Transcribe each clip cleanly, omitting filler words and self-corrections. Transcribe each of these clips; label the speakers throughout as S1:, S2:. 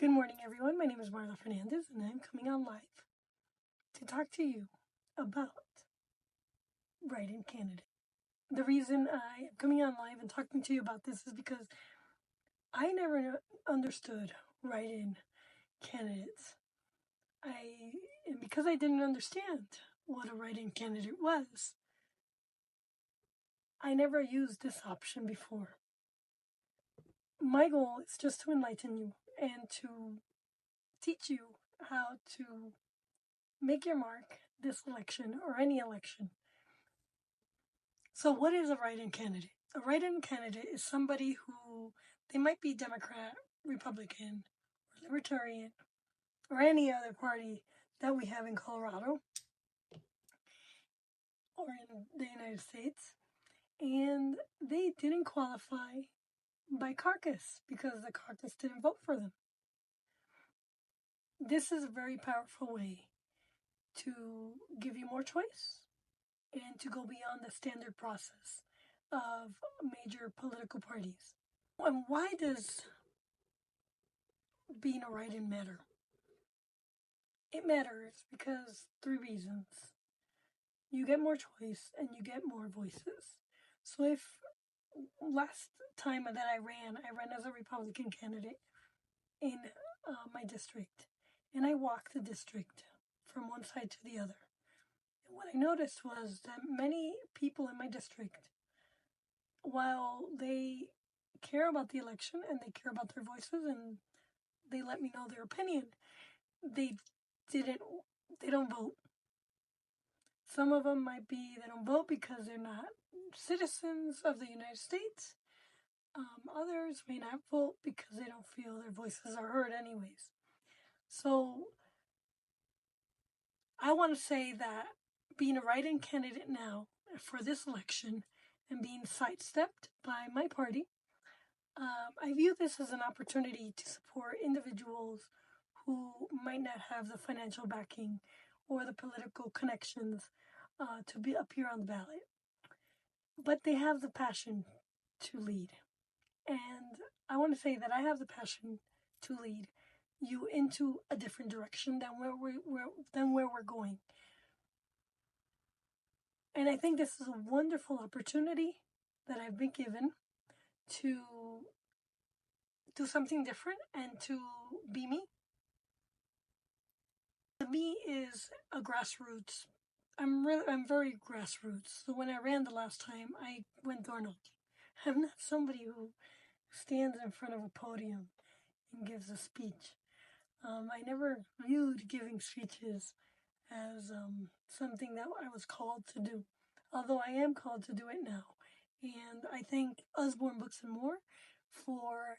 S1: Good morning, everyone. My name is Marla Fernandez, and I'm coming on live to talk to you about write-in candidate. The reason I am coming on live and talking to you about this is because I never understood write-in candidates. And because I didn't understand what a write-in candidate was, I never used this option before. My goal is just to enlighten you and to teach you how to make your mark this election or any election. So what is a write-in candidate? A write-in candidate is somebody who, they might be Democrat, Republican, or Libertarian, or any other party that we have in Colorado or in the United States, and they didn't qualify by caucus because the caucus didn't vote for them. This is a very powerful way to give you more choice and to go beyond the standard process of major political parties. And why does being a write-in matter? It matters because 3 reasons. You get more choice and you get more voices. So if last time that I ran as a Republican candidate in my district, and I walked the district from one side to the other. And what I noticed was that many people in my district, while they care about the election and they care about their voices and they let me know their opinion, they don't vote. Some of them might be they don't vote because they're not citizens of the United States. Others may not vote because they don't feel their voices are heard anyways. So I want to say that being a write-in candidate now for this election and being sidestepped by my party, I view this as an opportunity to support individuals who might not have the financial backing or the political connections to appear on the ballot. But they have the passion to lead. And I want to say that I have the passion to lead you into a different direction than where we're going. And I think this is a wonderful opportunity that I've been given to do something different and to be me. The me is a grassroots. I'm very grassroots. So when I ran the last time, I went door knocking. I'm not somebody who stands in front of a podium and gives a speech. I never viewed giving speeches as something that I was called to do, although I am called to do it now. And I thank Usborne Books and More for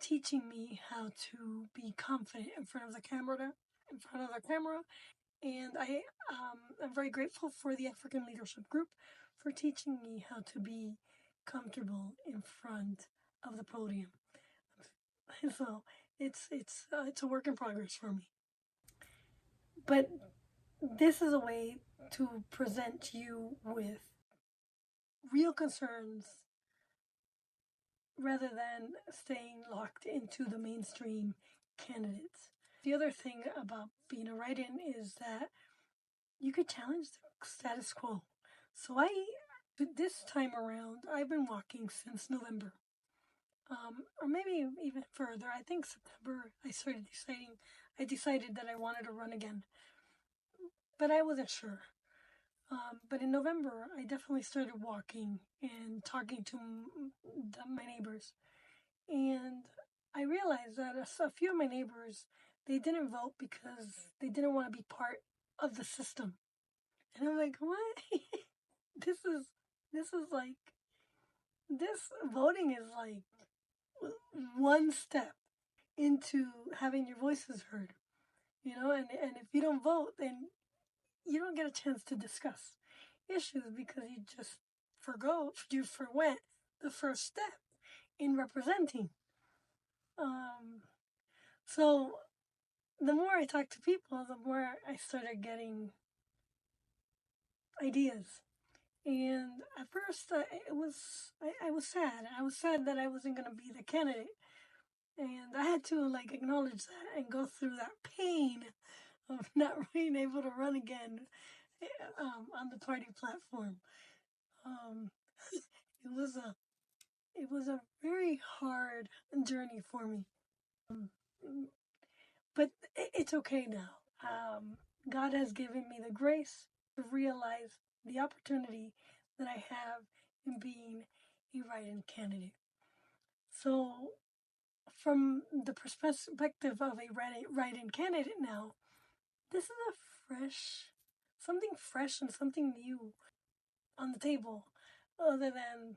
S1: teaching me how to be confident in front of the camera. And I'm very grateful for the African Leadership Group for teaching me how to be comfortable in front of the podium. So it's a work in progress for me. But this is a way to present you with real concerns rather than staying locked into the mainstream candidates. The other thing about being a write-in is that you could challenge the status quo. So this time around, I've been walking since November. Or maybe even further. I think September I decided that I wanted to run again. But I wasn't sure. But in November, I definitely started walking and talking to my neighbors. And I realized that a few of my neighbors, they didn't vote because they didn't want to be part of the system. And I'm like, what? This voting is like one step into having your voices heard, and if you don't vote, then you don't get a chance to discuss issues because you forwent the first step in representing. So the more I talked to people, the more I started getting ideas. And at first, I was sad. I was sad that I wasn't going to be the candidate. And I had to like acknowledge that and go through that pain of not being able to run again on the party platform. Um, it was a very hard journey for me. Um, but it's okay now. God has given me the grace to realize the opportunity that I have in being a write-in candidate. So, from the perspective of a write-in candidate now, this is something fresh and something new on the table, other than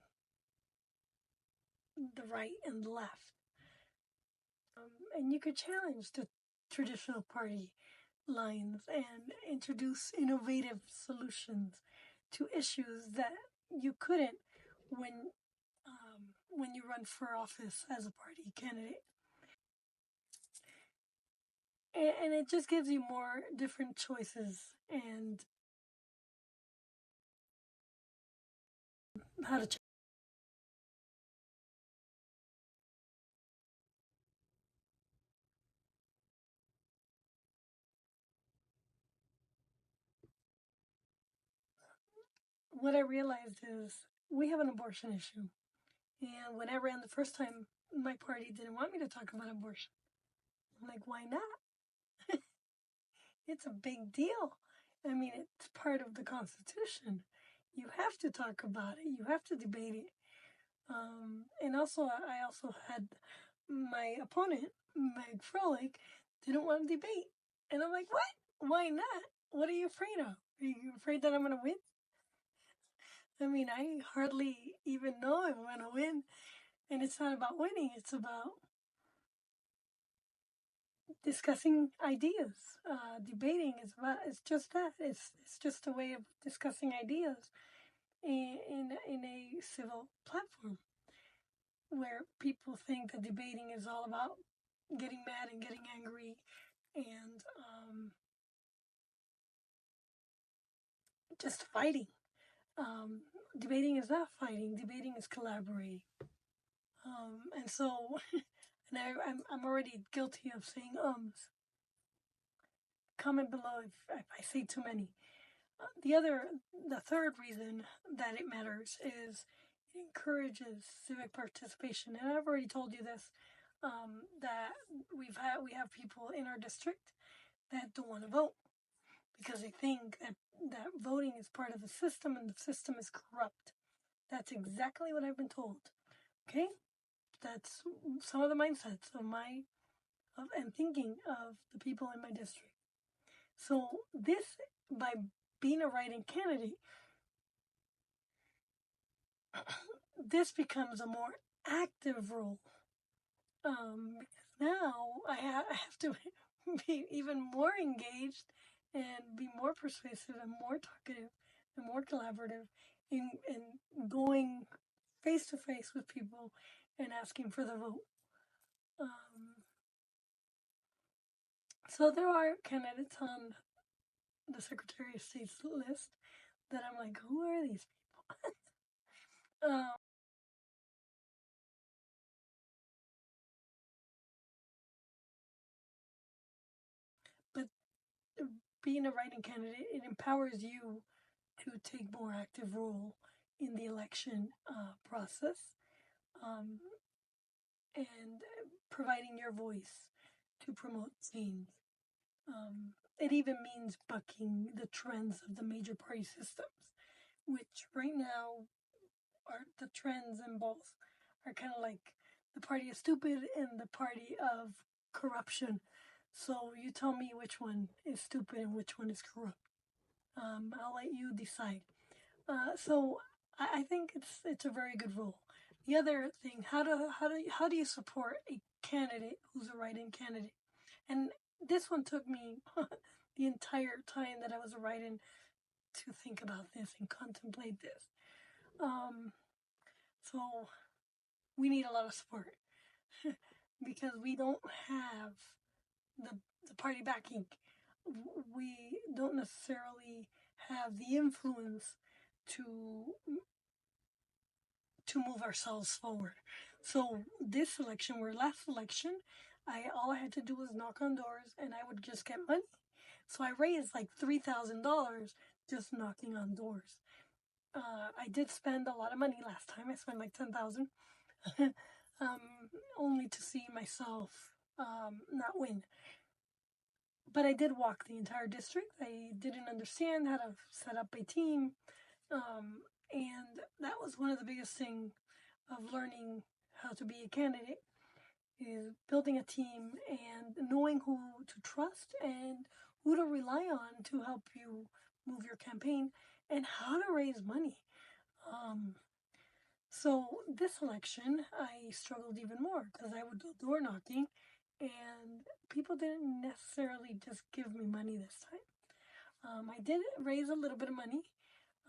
S1: the right and the left. And you could challenge the traditional party lines and introduce innovative solutions to issues that you couldn't when you run for office as a party candidate. And it just gives you more different choices and how to. What I realized is we have an abortion issue. And when I ran the first time, my party didn't want me to talk about abortion. I'm like, why not? It's a big deal. I mean, it's part of the Constitution. You have to talk about it. You have to debate it. And also, I also had my opponent, Meg Froelich, didn't want to debate. And I'm like, what? Why not? What are you afraid of? Are you afraid that I'm going to win? I mean, I hardly even know if I'm going to win. And it's not about winning. It's about discussing ideas. Debating it's just that. It's just a way of discussing ideas in a civil platform where people think that debating is all about getting mad and getting angry and just fighting. Debating is not fighting. Debating is collaborating. And so, and I'm already guilty of saying Comment below if I say too many. The third reason that it matters is it encourages civic participation. And I've already told you this, that we have people in our district that don't want to vote because they think that voting is part of the system and the system is corrupt. That's exactly what I've been told. Okay? That's some of the mindsets and thinking of the people in my district. So this, by being a write-in candidate, this becomes a more active role. Now I have to be even more engaged and be more persuasive and more talkative and more collaborative in going face to face with people and asking for the vote. So there are candidates on the Secretary of State's list that I'm like, who are these people? But being a write-in candidate, it empowers you to take more active role in the election process and providing your voice to promote change. It even means bucking the trends of the major party systems, which right now are the trends in both are kind of like the party of stupid and the party of corruption. So you tell me which one is stupid and which one is corrupt. I'll let you decide. So I think it's a very good rule. The other thing, how do you support a candidate who's a write-in candidate? And this one took me the entire time that I was a write-in to think about this and contemplate this. So we need a lot of support because we don't have the party backing. We don't necessarily have the influence to move ourselves forward. So this election, or last election, all I had to do was knock on doors, and I would just get money. So I raised like $3,000 just knocking on doors. I did spend a lot of money last time. I spent like 10,000, um, only to see myself not win. But I did walk the entire district. I didn't understand how to set up a team, and that was one of the biggest things of learning how to be a candidate, is building a team and knowing who to trust and who to rely on to help you move your campaign and how to raise money. So this election, I struggled even more because I would go door knocking and people didn't necessarily just give me money this time. I did raise a little bit of money,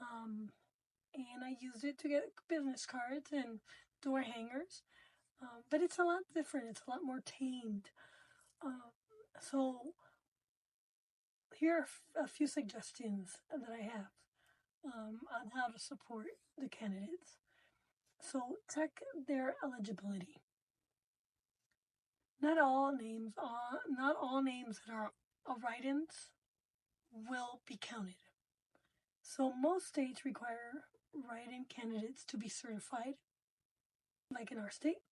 S1: and I used it to get business cards and door hangers. But it's a lot different. It's a lot more tamed. So here are a few suggestions that I have on how to support the candidates. So check their eligibility. Not all names that are write-ins will be counted. So most states require write-in candidates to be certified, like in our state,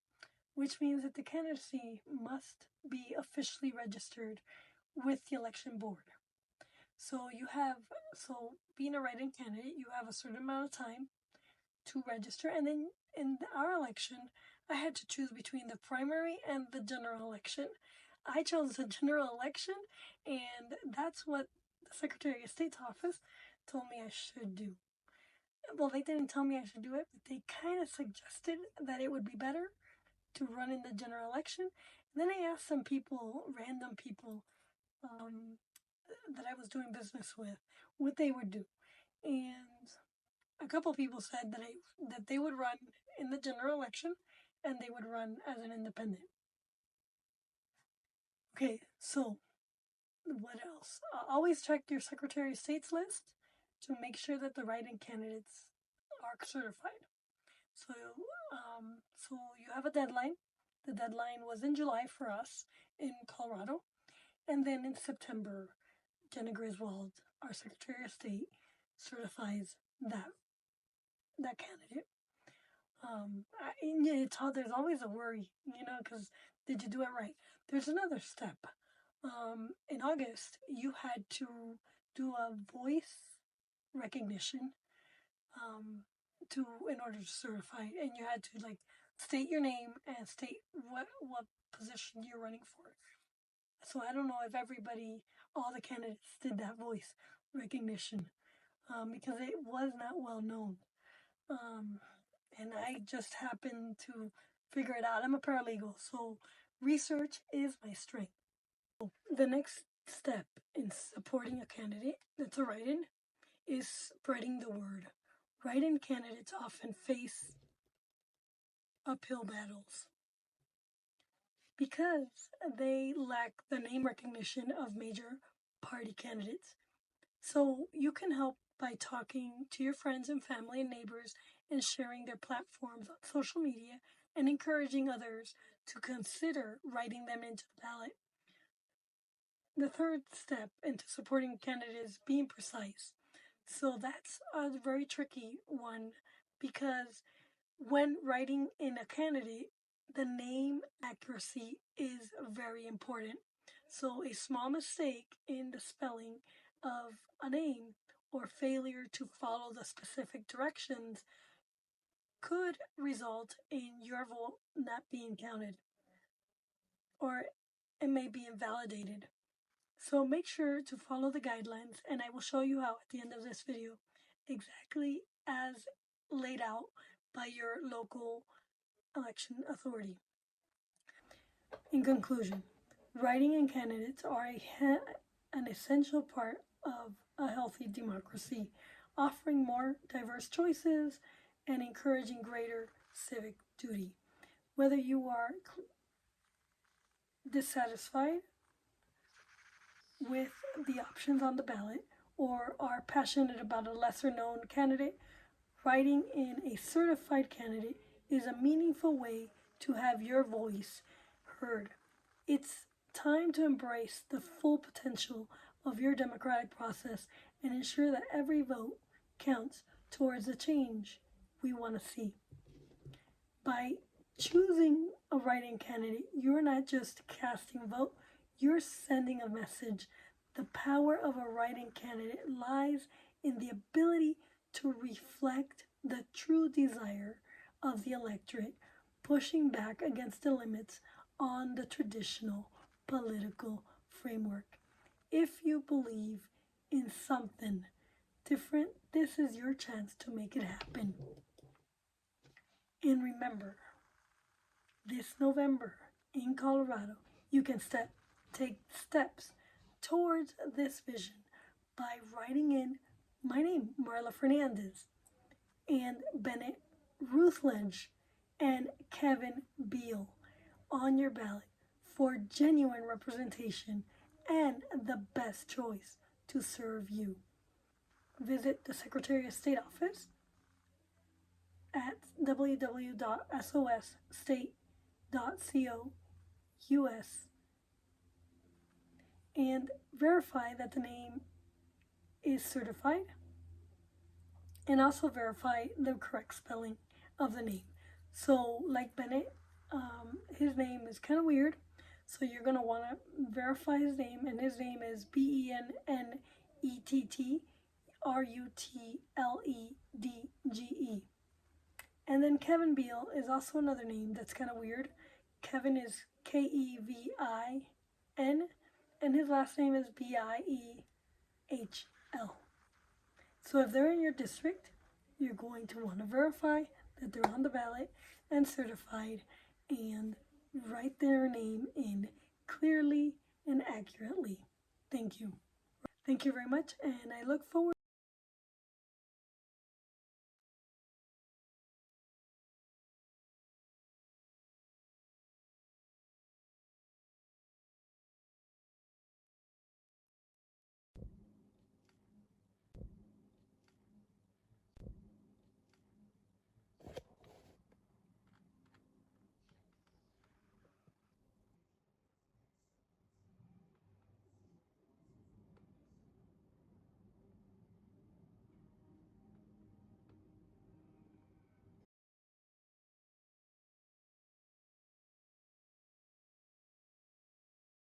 S1: which means that the candidacy must be officially registered with the election board. So being a write-in candidate, you have a certain amount of time to register, and then in our election, I had to choose between the primary and the general election. I chose the general election, and that's what the Secretary of State's office told me I should do. Well, they didn't tell me I should do it, but they kind of suggested that it would be better to run in the general election. And then I asked some people, random people, that I was doing business with, what they would do. And a couple people said that they would run in the general election and they would run as an independent. Okay, so what else? Always check your Secretary of State's list to make sure that the write-in candidates are certified. So, so you have a deadline. The deadline was in July for us in Colorado, and then in September, Jenna Griswold, our Secretary of State, certifies that candidate. There's always a worry, because did you do it right? There's another step. In August, you had to do a voice recognition in order to certify, and you had to state your name and state what position you're running for. So I don't know if all the candidates did that voice recognition, because it was not well known. And I just happened to figure it out. I'm a paralegal, so research is my strength. The next step in supporting a candidate that's a write-in is spreading the word. Write-in candidates often face uphill battles because they lack the name recognition of major party candidates. So you can help by talking to your friends and family and neighbors and sharing their platforms on social media and encouraging others to consider writing them into the ballot. The third step into supporting a candidate is being precise. So that's a very tricky one because when writing in a candidate, the name accuracy is very important. So a small mistake in the spelling of a name or failure to follow the specific directions could result in your vote not being counted, or it may be invalidated. So make sure to follow the guidelines, and I will show you how at the end of this video, exactly as laid out by your local election authority. In conclusion, write-in candidates are an essential part of a healthy democracy, offering more diverse choices and encouraging greater civic duty. Whether you are dissatisfied with the options on the ballot or are passionate about a lesser known candidate, writing in a certified candidate is a meaningful way to have your voice heard. It's time to embrace the full potential of your democratic process and ensure that every vote counts towards the change we want to see. By choosing a write-in candidate, you're not just casting a vote, you're sending a message. The power of a write-in candidate lies in the ability to reflect the true desire of the electorate, pushing back against the limits on the traditional political framework. If you believe in something different, this is your chance to make it happen. And remember, this November in Colorado, you can take steps towards this vision by writing in my name, Marla Fernandez, and Bennett Rutledge, and Kevin Beal on your ballot for genuine representation and the best choice to serve you. Visit the Secretary of State office at www.sosstate.co.us and verify that the name is certified, and also verify the correct spelling of the name. So like Bennett, his name is kind of weird, so you're going to want to verify his name, and his name is BENNETTRUTLEDGE. And then Kevin Beal is also another name that's kind of weird. Kevin is Kevin, and his last name is Biehl. So if they're in your district, you're going to want to verify that they're on the ballot and certified, and write their name in clearly and accurately. Thank you. Thank you very much, and I look forward